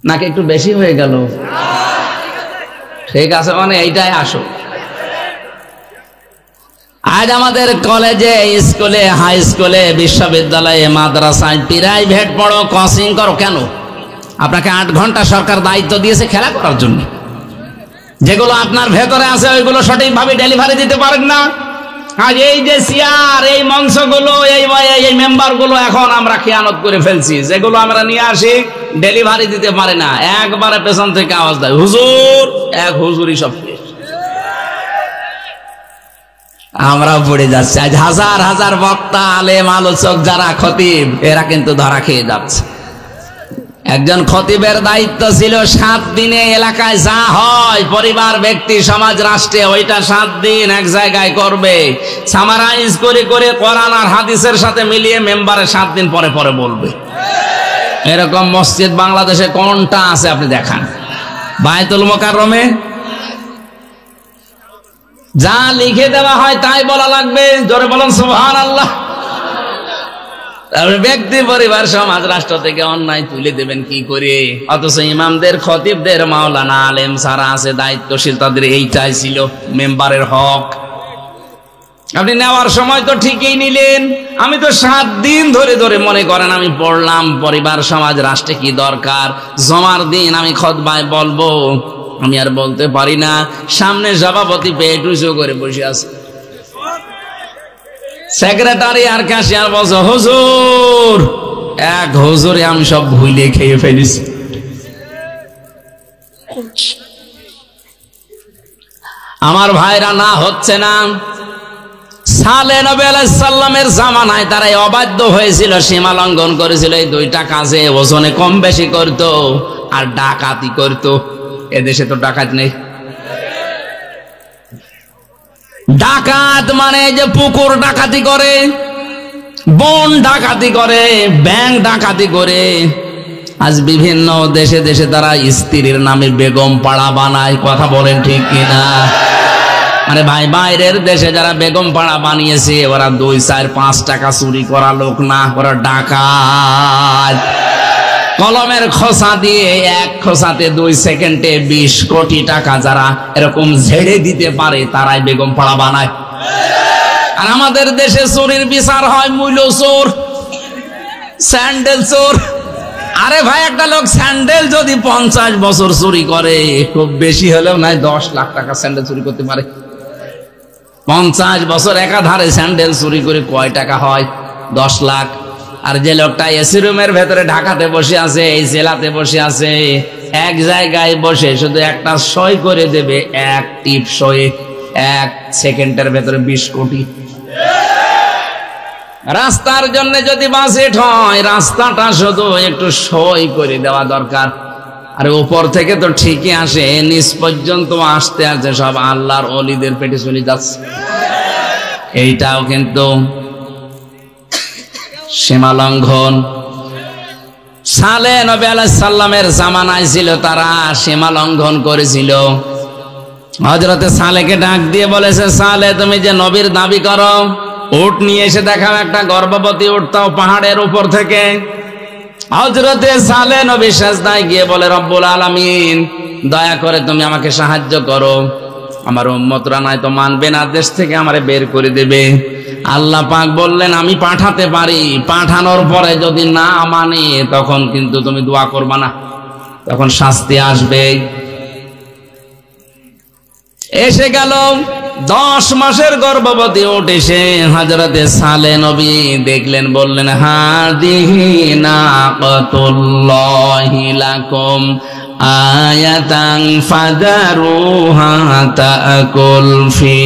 নাকি একটু বেশি হয়ে গেল? ঠিক আছে, মানে এইটাই আসো। আজ আমাদের কলেজে, স্কুলে, হাই স্কুলে, বিশ্ববিদ্যালয়ে, মাদ্রাসায় প্রাইভেট পড়ো, কোচিং করো। কেন? আপনাকে 8 ঘন্টা সরকার দায়িত্ব দিয়েছে খেলা করার জন্য। যেগুলো আপনার ভেতরে আছে ওইগুলো সঠিকভাবে ডেলিভারি দিতে পারেন না। আজ এই যে চেয়ার, এই মঞ্চগুলো, এই মেম্বারগুলো এখন আমরা খেয়ানত করে ফেলছি। যেগুলো আমরা নিয়ে আসি ডেলিভারি দিতে পারে না, একবারে পেছন থেকে আওয়াজ দেয় হুজুর, এক হুজুরই সব। আমরাও পড়ে যাচ্ছি। আজ হাজার হাজার বক্তা, আলেম, আলোচক যারা খতিব, এরা কিন্তু ধরা খেয়ে যাচ্ছে। একজন খতিবের দায়িত্ব ছিল 7 দিনে এলাকায় যা হয়, পরিবার, ব্যক্তি, সমাজ, রাষ্ট্রে, ওইটা 7 দিন এক জায়গায় করবে, সামারাইজ করে করে কোরআন আর হাদিসের সাথে মিলিয়ে মেম্বারে 7 দিন পরে পরে বলবে। এরকম মসজিদ বাংলাদেশে কোনটা আছে আপনি দেখান? বায়তুল মোকাররমে যা লিখে দেওয়া হয় তাই বলা লাগবে। জোরে বলেন সুবহানাল্লাহ। ব্যক্তি, পরিবার, সমাজ, রাষ্ট্র থেকে অন্যায় তুলে দেবেন কি করে? অথচ ইমামদের, খতিবদের, মাওলানা, আলেম সারা আছে দায়িত্বশীল, তাদের এইটাই ছিল মেম্বারের হক। আপনি নেওয়ার সময় তো ঠিকই নিলেন, আমি তো 7 দিন ধরে ধরে মনে করেন আমি পড়লাম পরিবার, সমাজ, রাষ্ট্রে কি দরকার। জমার দিন আমি খুতবায় বলবো, আমি আর বলতে পারি না। সামনে সভাপতি পেট উঁচু করে বসে আছে, সেক্রেটারি আর ক্যাশিয়ার বলছে হুজুর, এক হুজুরে আমি সব ভুলে খেয়ে ফেলেছি। আমার ভাইরা, না হচ্ছে না। সালে নবী আলাইহিস সালামের জামানায় তারা অবাধ্য হয়েছিল, সীমা লঙ্ঘন করেছিল। এই 2টা কাজে ওজনে কম বেশি করত আর ডাকাতি করত। এদেশে তো ডাকাত নেই। ডাকাত মানে যে পুকুর ডাকাতি করে, বন ডাকাতি করে, ব্যাংক ডাকাতি করে। আজ বিভিন্ন দেশে দেশে তারা স্ত্রীর নামে বেগম পাড়া বানায়। কথা বলেন ঠিক কিনা? মানে ভাই, বাইরের দেশে যারা বেগম পাড়া বানিয়েছে ওরা 2, 4, 5 টাকা চুরি করা লোক না, ওরা ডাকাত। কলমের খোসা দিয়ে 1 খোসাতে 2 সেকেন্ডে 20 কোটি টাকা যারা এরকম ঝেড়ে দিতে পারে তারাই বেগম পাড়া বানায়। আর আমাদের দেশে চোরের বিচার হয় মূল্য চোর, স্যান্ডেল চোর। আরে ভাই, একটা লোক স্যান্ডেল যদি 50 বছর চুরি করে, খুব বেশি হলেও নাই 10 লাখ টাকা স্যান্ডেল চুরি করতে পারে। 50 বছর একাধারে স্যান্ডেল চুরি করে কয় টাকা হয়? 10 লাখ। আর যে লোকটা এসি রুমের ভেতরে ঢাকাতে বসে আছে, এই জেলাতে বসে আছে, এক জায়গায় বসে শুধু একটা সই করে দেবে, এক টিপ সয়ে 1 সেকেন্ডের ভেতরে 20 কোটি। রাস্তার জন্য যদি বাজেট হয়, রাস্তাটা শুধু একটু সই করে দেওয়া দরকার। আরে উপর থেকে তো ঠিকই আসে, নিচ পর্যন্ত আসতে আছে সব আল্লাহর ওলিদের পেটে চলে যাচ্ছে। এইটাও কিন্তু সীমা লঙ্ঘন। সালেহ নবী আলাইহিস সালামের জামানায় ছিল, তারা সীমা লঙ্ঘন করেছিল। হযরতে সালেহকে ডাক দিয়ে বলেছে, সালেহ তুমি যে নবীর দাবি করো, উট নিয়ে এসে দেখাও একটা গর্ভবতী উট, তাও পাহাড়ের উপর থেকে। হযরতে সালেহ নবী সিজদায় গিয়ে বলে, রব্বুল আলামিন দয়া করে তুমি আমাকে সাহায্য করো, আমার উম্মতরা নাই তো মানবে না, দেশ থেকে আমারে বের করে দেবে। আল্লাহ পাক বললেন, আমি পাঠাতে পারি, পাঠানোর পরে যদি না মানে তখন কিন্তু তুমি দোয়া করবা না, তখন শাস্তি আসবে। এসে গেল 10 মাসের গর্ভবতী উট এসে হযরতে সালেহ নবী দেখলেন, বললেন, হাদিহি নাকাতুল্লাহি লাকুম আয়াতান ফাদারুহা তাকুল ফি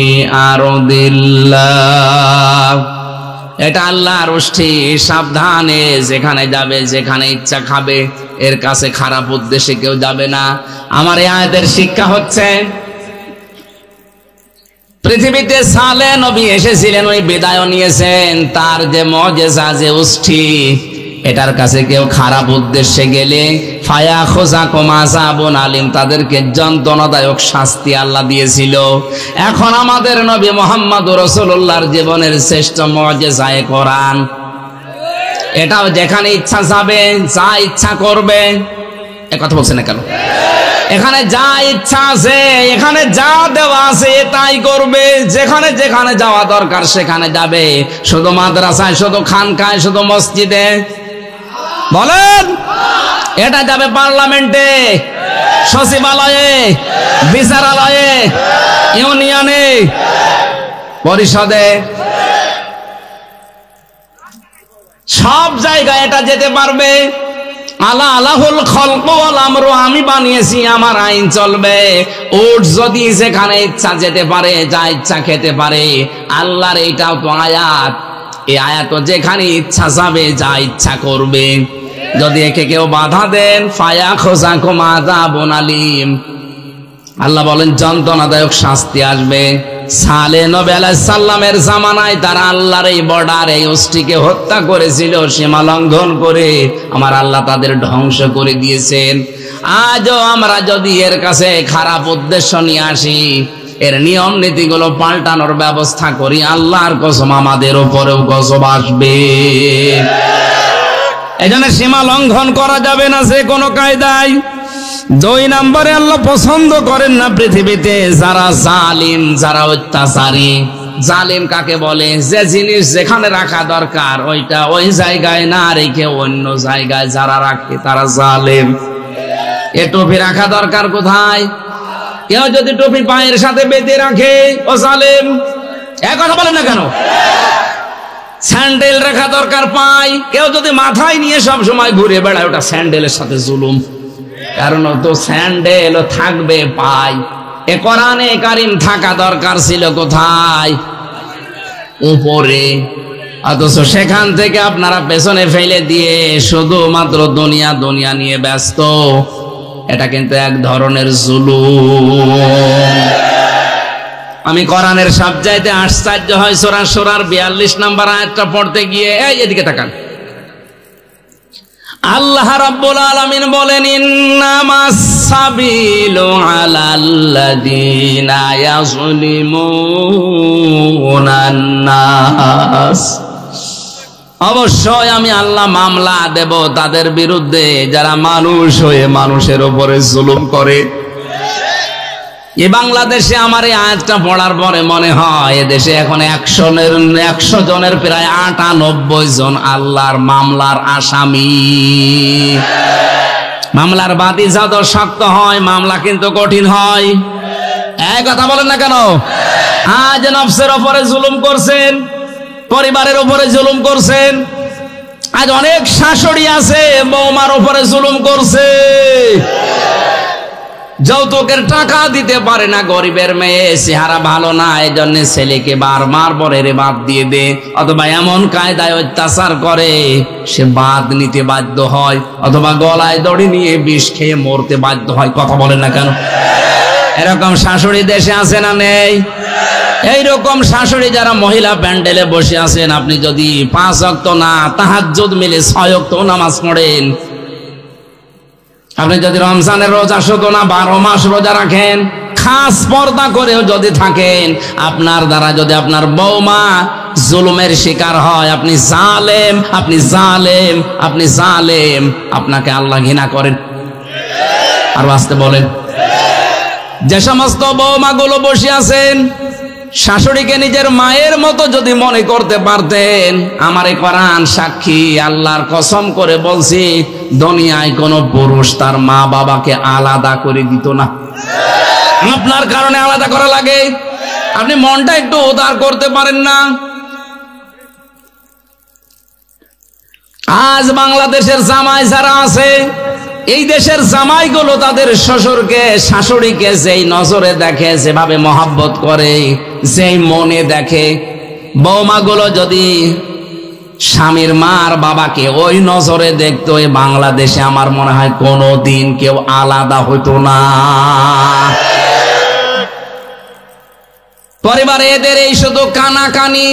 আরদিল্লাহ। এটা আল্লাহর উষ্ঠি, সাবধানে যেখানে যাবে, যেখানে ইচ্ছা খাবে, এর কাছে খারাপ উদ্দেশ্যে কেউ যাবে না। আমার এই আয়াতের শিক্ষা হচ্ছে, পৃথিবীতে সালেহ নবী এসেছিলেন, ওই বিদায় নিয়েছেন, তার যে মুজিজা, যে উষ্ঠি, এটার কাছে কেউ খারাপ উদ্দেশ্যে গেলে ফায়াখুযাকুম আযাবুন আলিম, তাদেরকে যন্ত্রণাদায়ক শাস্তি আল্লাহ দিয়েছিল। এখন আমাদের নবী মুহাম্মদুর রাসূলুল্লাহর জীবনের শ্রেষ্ঠ মুজিজা কোরআন, এটাও যেখানে ইচ্ছা যাবে, যা ইচ্ছা করবে। এ কথা বলছেন না কেন? এখানে যা ইচ্ছা আছে, এখানে যা দেওয়া আছে তাই করবে, যেখানে যেখানে যাওয়া দরকার সেখানে যাবে। শুধু মাদ্রাসায়, শুধু খানকায়, শুধু মসজিদে বলেন, এটা যাবে পার্লামেন্টে, সচিবালয়ে, বিচারালয়ে, ইউনিয়নে, পরিষদে, সব জায়গায় এটা যেতে পারবে। আলা আলাহুল খলকু ওয়াল আমরু, আমি বানিয়েছি, আমার আইন চলবে। উট যদি যেখানে ইচ্ছা যেতে পারে, যা ইচ্ছা খেতে পারে, আল্লাহর এইটাও তো আয়াত। এই আয়াত যেখানে ইচ্ছা যাবে, যা ইচ্ছা করবে। যদি একে কেউ বাধা দেন, ফায়াখুযাকুম আযাবুন আলিম, আল্লাহ বলেন যন্ত্রণাদায়ক শাস্তি আসবে। সালেহ নবী আলাইহিস সালামের জামানায় তারা আল্লাহর এই বর্ডার, এই উষ্টিকে হত্যা করেছিল, সীমা লঙ্ঘন করে। আমার আল্লাহ তাদের ধ্বংস করে দিয়েছেন। আজও আমরা যদি এর কাছে খারাপ উদ্দেশ্য নিয়ে আসি, এর নিয়ম নীতিগুলো পাল্টানোর ব্যবস্থা করি, আল্লাহর কসম আমাদের উপরেও গজব আসবে। এজন্য সীমা লঙ্ঘন করা যাবে না যে কোনো কায়দায়। 2 নম্বরে আল্লাহ পছন্দ করেন না পৃথিবীতে যারা জালিম, যারা অত্যাচারী। জালিম কাকে বলে? যে জিনিস যেখানে রাখা দরকার ওইটা ওই জায়গায় না রেখে অন্য জায়গায় যারা রাখে তারা জালিম। এ টুপি রাখা দরকার কোথায়? কেউ যদি টুপি পায়ের সাথে বেঁধে রাখে, ও জালিম। এক কথা বলেন না কেন? স্যান্ডেল রাখা দরকার পায়, কেউ যদি মাথায় নিয়ে সব সময় ঘুরে বেড়ায়, ওটা স্যান্ডেলের সাথে জুলুম। কারণ তো স্যান্ডেল থাকবে পায়। এ কোরআনে কারিম থাকা দরকার ছিল কোথায়? উপরে। অথচ সেখান থেকে আপনারা পেছনে ফেলে দিয়ে শুধুমাত্র দুনিয়া দুনিয়া নিয়ে ব্যস্ত। এটা কিন্তু এক ধরনের জুলুম। আমি কোরআনের সবচাইতে আশ্চর্য হয় সূরা শুরার 42 নম্বর আয়াতটা পড়তে গিয়ে, এই এদিকে তাকান। আল্লাহ রাব্বুল আলামিন বলেন, ইন্নামাস সাবিলু আলাল্লাযিনা ইয়াযলিমুনান নাস। অবশ্যই আমি আল্লাহ মামলা দেব তাদের বিরুদ্ধে যারা মানুষ হয়ে মানুষের উপরে জুলুম করে। এই বাংলাদেশে আমার এই আয়াতটা পড়ার পরে মনে হয় এদেশে এখন 100 জনের প্রায় 98 জন আল্লাহর মামলার আসামি। মামলার বাদী যত শক্ত হয়, মামলা কিন্তু কঠিন হয়। এই কথা বলেন না কেন? আজ নফসের উপরে জুলুম করছেন, পরিবারের উপরে জুলুম করছেন। আজ অনেক শাশুড়ি আছে বৌমার উপরে জুলুম করছে। যৌতুকের টাকা দিতে পারে না, গরিবের মেয়ে, চেহারা ভালো না, এই জন্য ছেলেকে বারবার বলে রে বাদ দিয়ে দে, অথবা এমন কায়দায় অত্যাচার করে সে বাদ নিতে বাধ্য হয়, অথবা গলায় দড়ি নিয়ে বিষ খেয়ে মরতে বাধ্য হয়। কথা বলেন না কেন? এরকম শাশুড়ি দেশে আছে না নেই? এইরকম শাশুড়ি যারা মহিলা প্যান্ডেলে বসে আছেন, আপনি যদি 5 ওয়াক্ত না তাহাজ্জুদ মিলে 6 ওয়াক্ত নামাজ পড়েন, আপনি যদি রমজানের রোজা শুধু না 12 মাস রোজা রাখেন, খাস পর্দা করেও যদি থাকেন, আপনার দ্বারা যদি আপনার বৌমা জুলুমের শিকার হয়, আপনি জালেম, আপনি জালেম, আপনি জালেম, আপনাকে আল্লাহ ঘৃণা করেন। আর আসতে বলেন, যে সমস্ত বৌমাগুলো বসে আছেন, শাশুড়িকে নিজের মায়ের মতো যদি মনে করতে পারতেন, আমারে কোরআন সাক্ষী, আল্লাহর কসম করে বলছি, দুনিয়ায় কোন পুরুষ তার মা বাবাকে আলাদা করে দিত না। আপনার কারণে আলাদা করা লাগে, আপনি মনটা একটু উদার করতে পারেন না? আজ বাংলাদেশের জামাই যারা আছে, এই দেশের জামাইগুলো তাদের শ্বশুরকে শাশুড়িকে যেই নজরে দেখে, যেভাবে মহাব্বত করে, যেই মনে দেখে, বৌমাগুলো যদি স্বামীর মার বাবাকে ওই নজরে দেখতো, এই বাংলাদেশে আমার মনে হয় কোনোদিন কেউ আলাদা হতো না। পরিবারে এদের এই শুধু কানাকানি,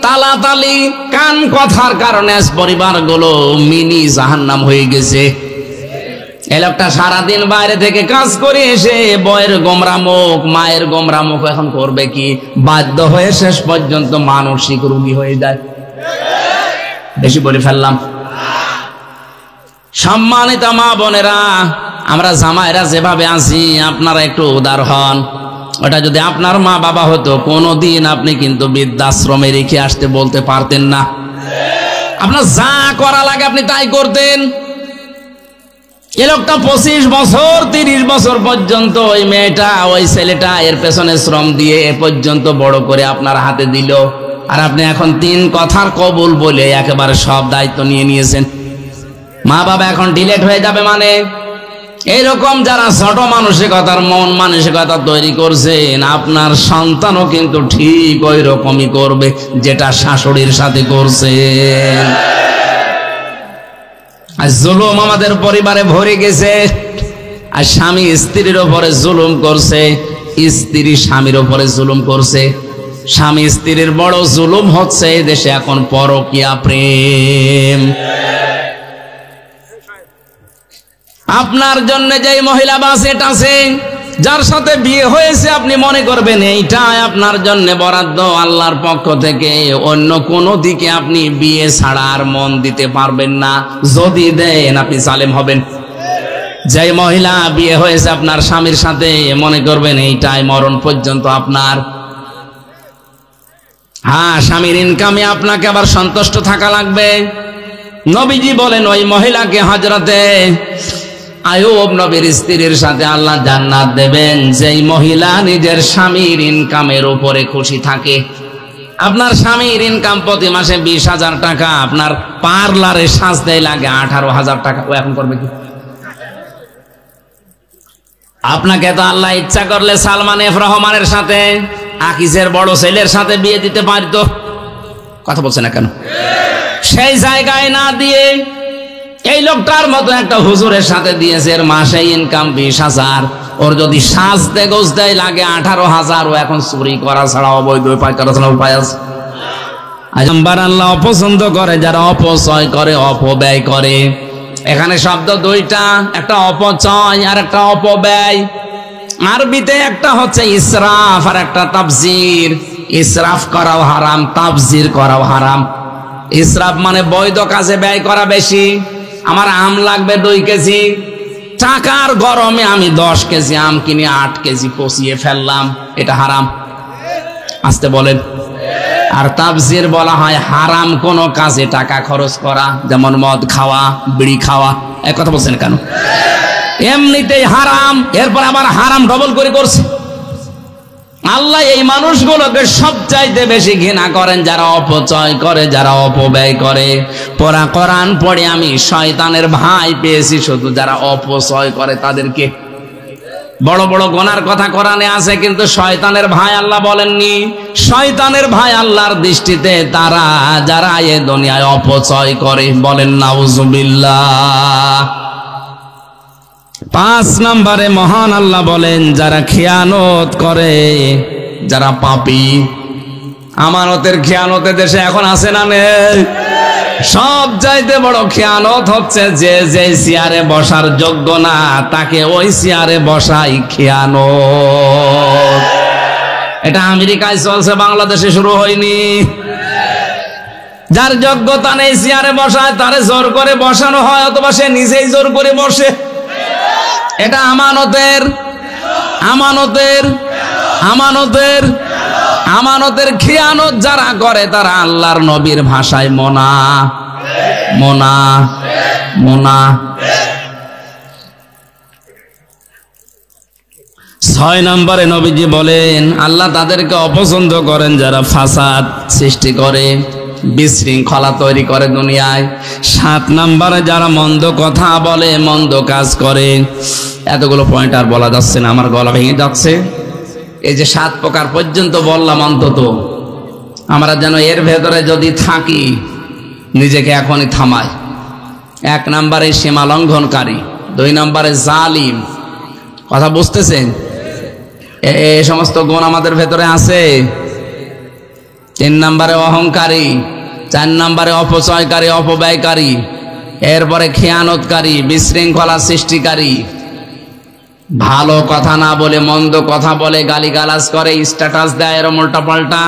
তালাতালি, কান কথার কারণে পরিবারগুলো মিনি জাহান্নাম হয়ে গেছে। এই লোকটা সারাদিন বাইরে থেকে কাজ করে এসে বয়ের গোমরা মুখ, মায়ের গোমরা মুখ এখন করবে কি? বাধ্য হয়ে শেষ পর্যন্ত মানসিক রোগী হয়ে যায়। বেশি বলে ফেললাম? সম্মানিত মা বোনেরা, আমরা জামাইরা যেভাবে আছি, আপনারা একটু উদার হন। ওটা যদি আপনার মা বাবা হতো, কোনোদিন আপনি কিন্তু বৃদ্ধাশ্রমে রেখে আসতে বলতে পারতেন না। আপনার যা করা লাগে আপনি তাই করতেন। এ লোকটা 25 বছর 30 বছর পর্যন্ত ওই মেয়েটা, ওই ছেলেটা এর পেছনে শ্রম দিয়ে এ পর্যন্ত বড় করে আপনার হাতে দিল, আর আপনি এখন 3 কথার কবুল বলে একেবারে সব দায়িত্ব নিয়ে নিয়েছেন। মা বাবা এখন ডিলেট হয়ে যাবে মানে? এইরকম যারা ছোট মানসিকতার মন মানসিকতা তৈরি করছেন, আপনার সন্তানও কিন্তু ঠিক ওই রকমই করবে যেটা শাশুড়ির সাথে করছেন। আর জুলুম আমাদের পরিবারে ভরে গেছে। আর স্বামী স্ত্রীর উপরে জুলুম করছে, স্ত্রী স্বামীর উপরে জুলুম করছে। স্বামী স্ত্রীর বড় জুলুম হচ্ছে এই দেশে এখন পরকীয়া প্রেম। আপনার জন্য যেই মহিলা বাসেট আছে, যার সাথে বিয়ে হয়েছে, আপনি মনে করবেন এইটাই আপনার জন্য বরাদ্দ আল্লাহর পক্ষ থেকে, অন্য কোনো দিকে আপনি বিয়ে ছাড়া আর মন দিতে পারবেন না। যদি দেন আপনি জালেম হবেন। যেই মহিলা বিয়ে হয়েছে আপনার স্বামীর সাথে, মনে করবেন এইটাই মরণ পর্যন্ত আপনার। হ্যাঁ, স্বামীর ইনকামে আপনাকে আবার সন্তুষ্ট থাকা লাগবে। নবীজি বলেন ওই মহিলাকে, হযরতে আইয়ুব নবীর স্ত্রীর সাথে আল্লাহ জান্নাত দেবেন যেই মহিলা নিজের স্বামীর ইনকামের উপরে খুশি থাকে। আপনার স্বামীর ইনকাম প্রতি মাসে 20,000 টাকা, আপনার পার্লারে সাজতে লাগে 18,000 টাকা, ও এখন করবে কি? আপনাকে তো আল্লাহ ইচ্ছা করলে সালমান এফ রহমানের সাথে, আকিজের বড় ছেলের সাথে বিয়ে দিতে পারতো। কথা বলছে না কেন? সেই জায়গায় না দিয়ে এই লোকটার মতো একটা হুজুরের সাথে দিয়েছে, এর মাসে ইনকাম 20,000, ওর যদি সাজতে গোজতে লাগে 18,000, ও এখন চুরি করা ছাড়া, অবৈধ উপায় করা ছাড়া উপায় আছে? নাম্বার আল্লাহ অপছন্দ করে যারা অপচয় করে, অপব্যয় করে। এখানে শব্দ দুইটা, একটা অপচয় আর একটা অপব্যয়। আরবিতে একটা হচ্ছে ইসরাফ আর একটা তাবজির। ইসরাফ করাও হারাম, তাবজির করাও হারাম। ইসরাফ মানে বৈধ কাজে ব্যয় করা বেশি। আমার আম লাগবে 2 কেজি, টাকার গরমে আমি 10 কেজি আম কিনে 8 কেজি পচিয়ে ফেললাম, এটা হারাম। আসতে বলেন। আর তাবজির বলা হয় হারাম কোন কাজে টাকা খরচ করা, যেমন মদ খাওয়া, বিড়ি খাওয়া। এক কথা বলছেন কেন? এমনিতেই হারাম, এরপর আবার হারাম ডবল করে করছে। আল্লাহ এই মানুষগুলোকে সবচাইতে বেশি ঘৃণা করেন যারা অপচয় করে, যারা অপব্যয় করে। পড়া কোরআন পড়ে আমি শয়তানের ভাই পেয়েছি শুধু যারা অপচয় করে তাদেরকে। বড় বড় গুনার কথা কোরআনে আছে, কিন্তু শয়তানের ভাই আল্লাহ বলেননি। শয়তানের ভাই আল্লাহর দৃষ্টিতে তারা যারা এ দুনিয়ায় অপচয় করে, বলেন নাউজুবিল্লাহ। 5 নম্বরে মহান আল্লাহ বলেন যারা খেয়ানত করে, যারা পাপী। আমানতের খেয়ানতে দেশে এখন আছে না নেই? সব চাইতে বড় খেয়ানত হচ্ছে যে যে চেয়ারে বসার যোগ্য না তাকে ওই চেয়ারে বসাই খেয়ানত। এটা আমেরিকায় চলছে, বাংলাদেশে শুরু হয়নি। যার যোগ্যতা নেই চেয়ারে বসায় তারে জোর করে বসানো হয়, অথবা সে নিজেই জোর করে বসে। এটা আমানতের আমানতের আমানতের আমানতের খেয়ানত যারা করে তারা আল্লাহর নবীর ভাষায় মোনা মোনা মোনা। 6 নম্বরে নবীজি বলেন আল্লাহ তাদেরকে অপছন্দ করেন যারা ফাসাদ সৃষ্টি করে, বিশৃঙ্খলা তৈরি করে দুনিয়ায়। 7 নম্বরে যারা মন্দ কথা বলে, মন্দ কাজ করে। এতগুলো পয়েন্ট আর বলা যাচ্ছে না, আমার গলা ভেঙে যাচ্ছে। এই যে 7 প্রকার পর্যন্ত বললাম, অন্তত আমরা যেন এর ভেতরে যদি থাকি নিজেকে এখনই থামাই। 1 নম্বরে সীমা লঙ্ঘনকারী, 2 নম্বরে জালিম। কথা বুঝতেছেন? এই সমস্ত গুণ আমাদের ভেতরে আছে। 3 নম্বরে অহংকারী, 4 নম্বরে অপচয়কারী, অপব্যয়কারী, এরপরে খেয়ানতকারী, বিশৃঙ্খলা সৃষ্টিকারী, ভালো কথা না বলে মন্দ কথা বলে, গালিগালাজ করে, স্ট্যাটাস দেয়, এরম উল্টা পাল্টা।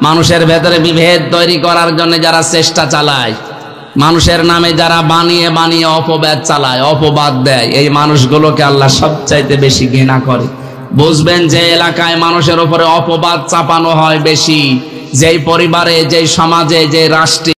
মানুষের ভেতরে বিভেদ তৈরি করার জন্য যারা চেষ্টা চালায়, মানুষের নামে যারা বানিয়ে বানিয়ে অপবাদ চালায়, অপবাদ দেয়, এই মানুষগুলোকে আল্লাহ সবচাইতে বেশি ঘৃণা করে। বুঝবেন যে এলাকায় মানুষের উপরে অপবাদ চাপানো হয় বেশি, যেই পরিবারে, যেই সমাজে, যে রাষ্ট্রে